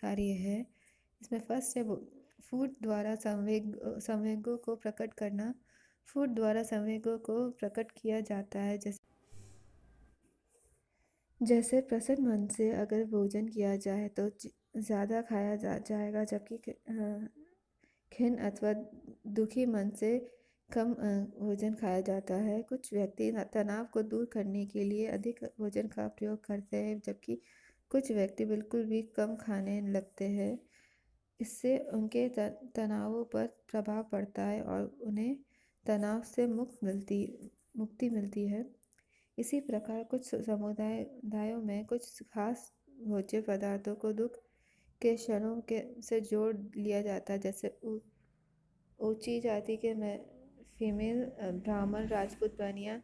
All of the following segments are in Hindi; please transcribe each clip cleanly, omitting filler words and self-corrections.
कार्य है। इसमें फर्स्ट है वो फूड द्वारा संवेगों को प्रकट करना। फूड द्वारा संवेगों को प्रकट किया जाता है, जैसे जैसे प्रसन्न मन से अगर भोजन किया जाए तो ज़्यादा खाया जाएगा, जबकि खिन्न अथवा दुखी मन से कम भोजन खाया जाता है। कुछ व्यक्ति तनाव को दूर करने के लिए अधिक भोजन का प्रयोग करते हैं, जबकि कुछ व्यक्ति बिल्कुल भी कम खाने लगते हैं। इससे उनके तनावों पर प्रभाव पड़ता है और उन्हें तनाव से मुक्ति मिलती है। इसी प्रकार कुछ समुदायों में कुछ खास भोज्य पदार्थों को दुख के क्षणों के से जोड़ लिया जाता है, जैसे ऊंची जाति के में फीमेल ब्राह्मण, राजपूत, बनिया,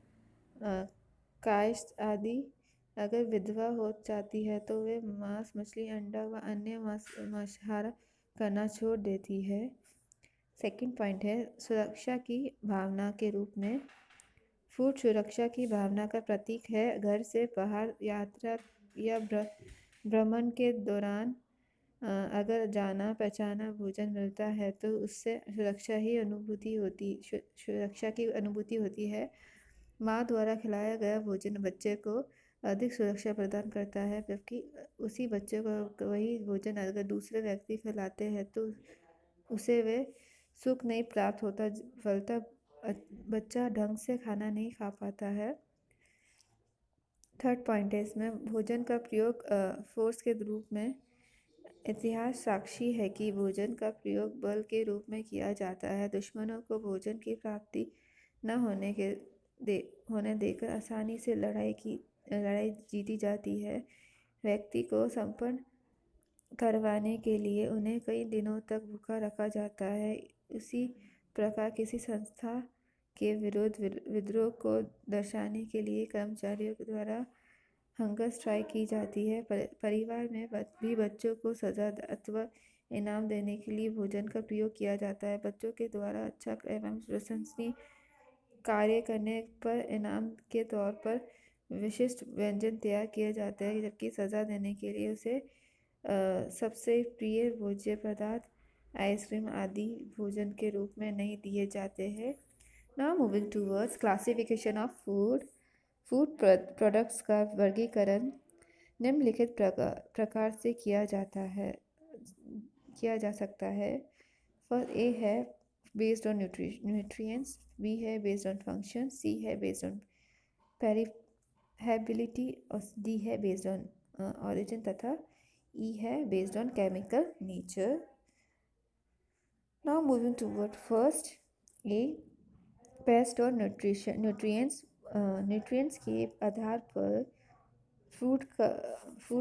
कायस्थ आदि अगर विधवा हो जाती है तो वे मांस, मछली, अंडा व अन्य मांसाहार करना छोड़ देती है। सेकंड पॉइंट है सुरक्षा की भावना के रूप में। फूड सुरक्षा की भावना का प्रतीक है। घर से बाहर यात्रा या भ्रमण के दौरान अगर जाना पहचाना भोजन मिलता है तो उससे सुरक्षा की अनुभूति होती है। माँ द्वारा खिलाया गया भोजन बच्चे को अधिक सुरक्षा प्रदान करता है, जबकि उसी बच्चे को वही भोजन अगर दूसरे व्यक्ति खिलाते हैं तो उसे वे सुख नहीं प्राप्त होता, फलतः बच्चा ढंग से खाना नहीं खा पाता है। थर्ड पॉइंट है इसमें भोजन का प्रयोग फोर्स के रूप में। इतिहास साक्षी है कि भोजन का प्रयोग बल के रूप में किया जाता है। दुश्मनों को भोजन की प्राप्ति न होने देकर आसानी से लड़ाई जीती जाती है। व्यक्ति को संपन्न करवाने के लिए उन्हें कई दिनों तक भूखा रखा जाता है। उसी प्रकार किसी संस्था के विरुद्ध विद्रोह को दर्शाने के लिए कर्मचारियों द्वारा हंगर स्ट्राइक की जाती है। परिवार में भी बच्चों को सजा अथवा इनाम देने के लिए भोजन का प्रयोग किया जाता है। बच्चों के द्वारा अच्छा एवं प्रशंसनीय कार्य करने पर इनाम के तौर पर विशिष्ट व्यंजन तैयार किए जाते हैं, जबकि सजा देने के लिए उसे सबसे प्रिय भोज्य पदार्थ आइसक्रीम आदि भोजन के रूप में नहीं दिए जाते हैं। Now moving towards classification of food. Food products का वर्गीकरण निम्नलिखित प्रकार से किया जा सकता है। फर्स्ट ए है बेस्ड ऑन न्यूट्रिएंट्स, बी है बेस्ड ऑन फंक्शन, सी है बेस्ड ऑन पेरिहेबिलिटी और डी है बेस्ड ऑन ऑरिजिन तथा ई है based on chemical nature. Now moving toward first A based on nutrients. Nutrients के आधार पर फूड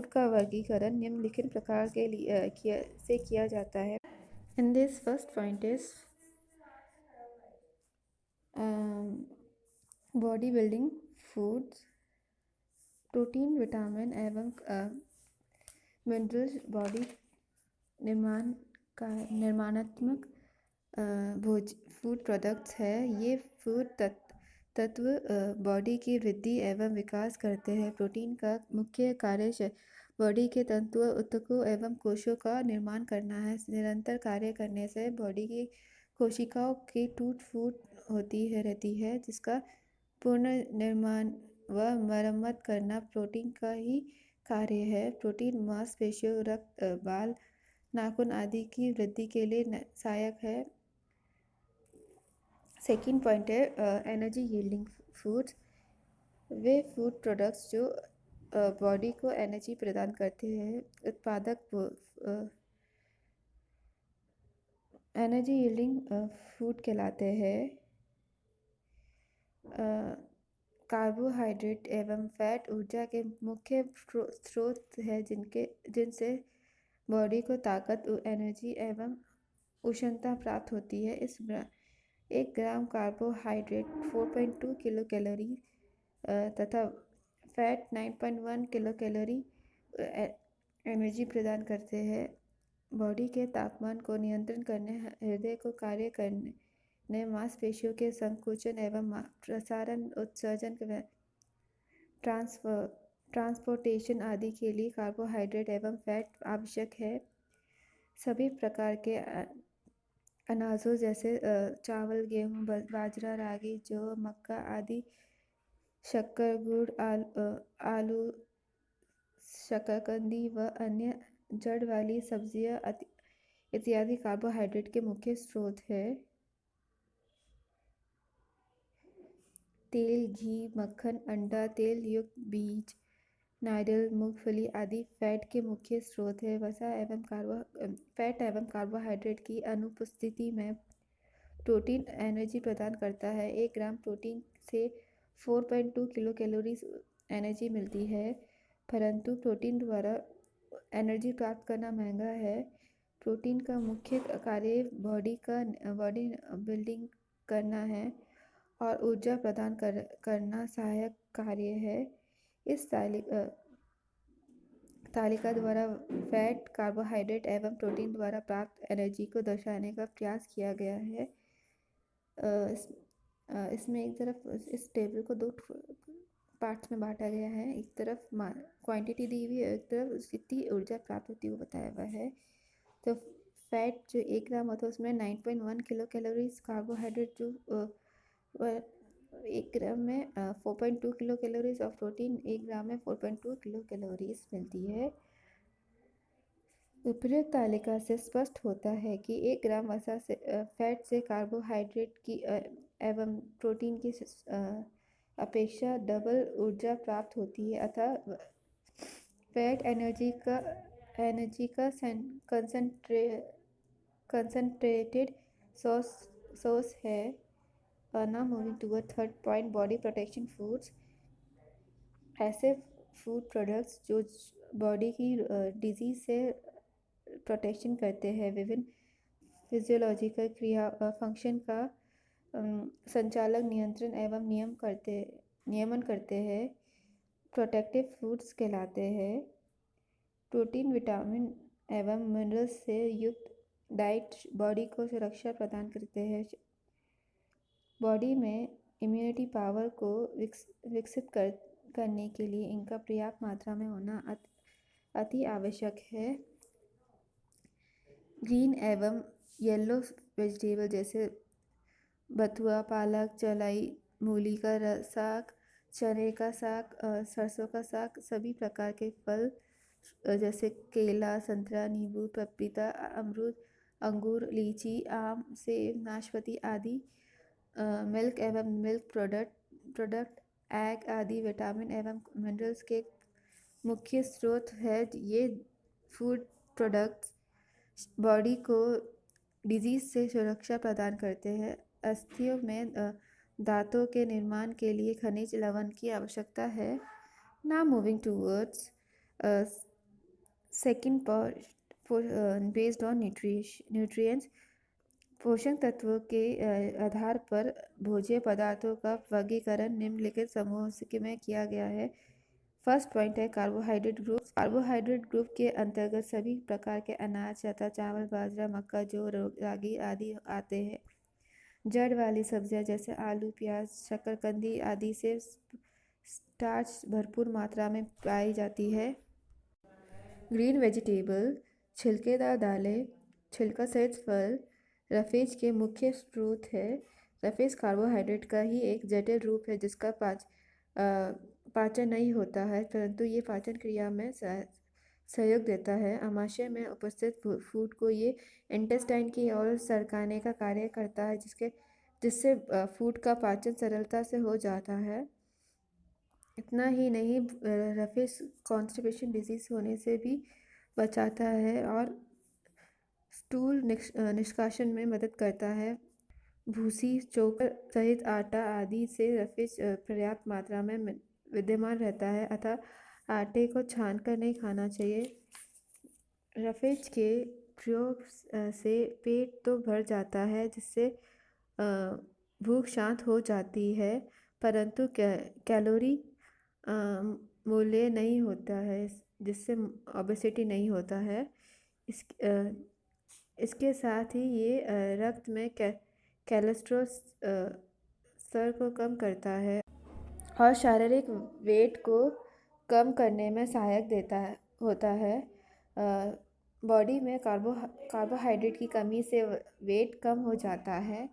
का वर्गीकरण निम्नलिखित प्रकार के लिए किया जाता है। In this first point is body building foods, protein, vitamin एवं मिनरल्स बॉडी निर्माणात्मक फूड प्रोडक्ट्स है। ये फूड तत्व बॉडी की वृद्धि एवं विकास करते हैं। प्रोटीन का मुख्य कार्य बॉडी के तंतुओं, ऊतकों एवं कोशों का निर्माण करना है। निरंतर कार्य करने से बॉडी की कोशिकाओं की टूट फूट रहती है, जिसका पूर्ण निर्माण व मरम्मत करना प्रोटीन का ही कार्य है। प्रोटीन मांसपेशियों, रक्त, बाल, नाखून आदि की वृद्धि के लिए सहायक है। सेकंड पॉइंट है एनर्जी यील्डिंग फूड्स। वे फूड प्रोडक्ट्स जो बॉडी को एनर्जी प्रदान करते हैं। एनर्जी यील्डिंग फूड कहलाते हैं। कार्बोहाइड्रेट एवं फैट ऊर्जा के मुख्य स्रोत है, जिनसे बॉडी को ताकत, एनर्जी एवं उष्णता प्राप्त होती है। 1 ग्राम कार्बोहाइड्रेट 4.2 किलो कैलोरी तथा फैट 9.1 किलो कैलोरी एनर्जी प्रदान करते हैं। बॉडी के तापमान को नियंत्रण करने, हृदय को कार्य करने, मांसपेशियों के संकुचन एवं प्रसारण, उत्सर्जन, ट्रांसपोर्टेशन आदि के लिए कार्बोहाइड्रेट एवं फैट आवश्यक है। सभी प्रकार के अनाजों जैसे चावल, गेहूँ, बाजरा, रागी, जौ, मक्का आदि, शक्कर, गुड़, आलू, शकरकंदी व अन्य जड़ वाली सब्जियां इत्यादि कार्बोहाइड्रेट के मुख्य स्रोत है। तेल, घी, मक्खन, अंडा, तेल युक्त बीज, नारियल, मूंगफली आदि फैट के मुख्य स्रोत है। फैट एवं कार्बोहाइड्रेट की अनुपस्थिति में प्रोटीन एनर्जी प्रदान करता है। 1 ग्राम प्रोटीन से 4.2 किलो कैलोरीज एनर्जी मिलती है, परंतु प्रोटीन द्वारा एनर्जी प्राप्त करना महंगा है। प्रोटीन का मुख्य कार्य बॉडी बिल्डिंग करना है और ऊर्जा प्रदान करना सहायक कार्य है। इस तालिका द्वारा फैट, कार्बोहाइड्रेट एवं प्रोटीन द्वारा प्राप्त एनर्जी को दर्शाने का प्रयास किया गया है। इसमें एक तरफ इस टेबल को 2 पार्ट्स में बांटा गया है। एक तरफ क्वांटिटी दी हुई है, एक तरफ कितनी ऊर्जा प्राप्त होती है वो बताया हुआ है। तो फैट जो 1 ग्राम होता है उसमें 9.1 किलो कैलोरीज, कार्बोहाइड्रेट जो 1 ग्राम में 4.2 किलो कैलोरीज और प्रोटीन 1 ग्राम में 4.2 किलो कैलोरीज मिलती है। उपरोक्त तालिका से स्पष्ट होता है कि 1 ग्राम वसा से फैट से कार्बोहाइड्रेट की एवं प्रोटीन की अपेक्षा डबल ऊर्जा प्राप्त होती है। अतः फैट एनर्जी का कंसंट्रेटेड सोर्स है। Now moving toward third point, body protection foods. ऐसे फूड प्रोडक्ट्स जो बॉडी की डिजीज से प्रोटेक्शन करते हैं, विभिन्न फिजियोलॉजिकल क्रिया फंक्शन का संचालक, नियंत्रण एवं नियमन करते हैं, प्रोटेक्टिव फूड्स कहलाते हैं। प्रोटीन, विटामिन एवं मिनरल्स से युक्त डाइट बॉडी को सुरक्षा प्रदान करते हैं। बॉडी में इम्यूनिटी पावर को विकसित करने के लिए इनका पर्याप्त मात्रा में होना अति आवश्यक है। ग्रीन एवं येलो वेजिटेबल जैसे बथुआ, पालक, चलाई, मूली का साग, चने का साग, सरसों का साग, सभी प्रकार के फल जैसे केला, संतरा, नींबू, पपीता, अमरूद, अंगूर, लीची, आम, सेब, नाशपाती आदि, मिल्क एवं मिल्क प्रोडक्ट, एग आदि विटामिन एवं मिनरल्स के मुख्य स्रोत है। ये फूड प्रोडक्ट्स बॉडी को डिजीज से सुरक्षा प्रदान करते हैं। अस्थियों में दांतों के निर्माण के लिए खनिज लवण की आवश्यकता है। Now moving towards second part based on nutrients. पोषक तत्वों के आधार पर भोज्य पदार्थों का वर्गीकरण निम्नलिखित समूहों में किया गया है। फर्स्ट पॉइंट है कार्बोहाइड्रेट ग्रुप। कार्बोहाइड्रेट ग्रुप के अंतर्गत सभी प्रकार के अनाज तथा चावल, बाजरा, मक्का, जौ, रागी आदि आते हैं। जड़ वाली सब्जियां जैसे आलू, प्याज, शकरकंदी आदि से स्टार्च भरपूर मात्रा में पाई जाती है। ग्रीन वेजिटेबल, छिलकेदार दालें, छिलका सहित फल रफेज के मुख्य स्रोत है। रफेज कार्बोहाइड्रेट का ही एक जटिल रूप है जिसका पाचन नहीं होता है, परंतु ये पाचन क्रिया में सहयोग देता है। आमाशय में उपस्थित फूड को ये इंटेस्टाइन की ओर सरकाने का कार्य करता है, जिससे फूड का पाचन सरलता से हो जाता है। इतना ही नहीं, रफेज कॉन्स्टिपेशन डिजीज होने से भी बचाता है और स्टूल निष्कासन में मदद करता है। भूसी, चोकर सहित आटा आदि से रफेज पर्याप्त मात्रा में विद्यमान रहता है, अतः आटे को छानकर नहीं खाना चाहिए। रफेज के प्रयोग से पेट तो भर जाता है, जिससे भूख शांत हो जाती है, परंतु कैलोरी मूल्य नहीं होता है, जिससे ओबेसिटी नहीं होता है। इसके साथ ही ये रक्त में कोलेस्ट्रॉल स्तर को कम करता है और शारीरिक वेट को कम करने में सहायक होता है। बॉडी में कार्बोहाइड्रेट की कमी से वेट कम हो जाता है।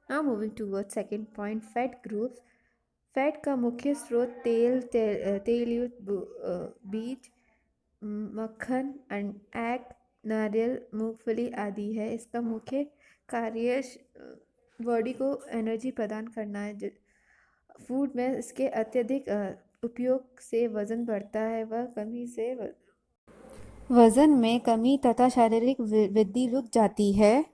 Now moving toward second point, fat groups. Fat का मुख्य स्रोत तेलयुक्त बीज, मक्खन, एग, नारियल, मूंगफली आदि है। इसका मुख्य कार्य बॉडी को एनर्जी प्रदान करना है। फूड में इसके अत्यधिक उपयोग से वज़न बढ़ता है, वह कमी से वज़न में कमी तथा शारीरिक वृद्धि रुक जाती है।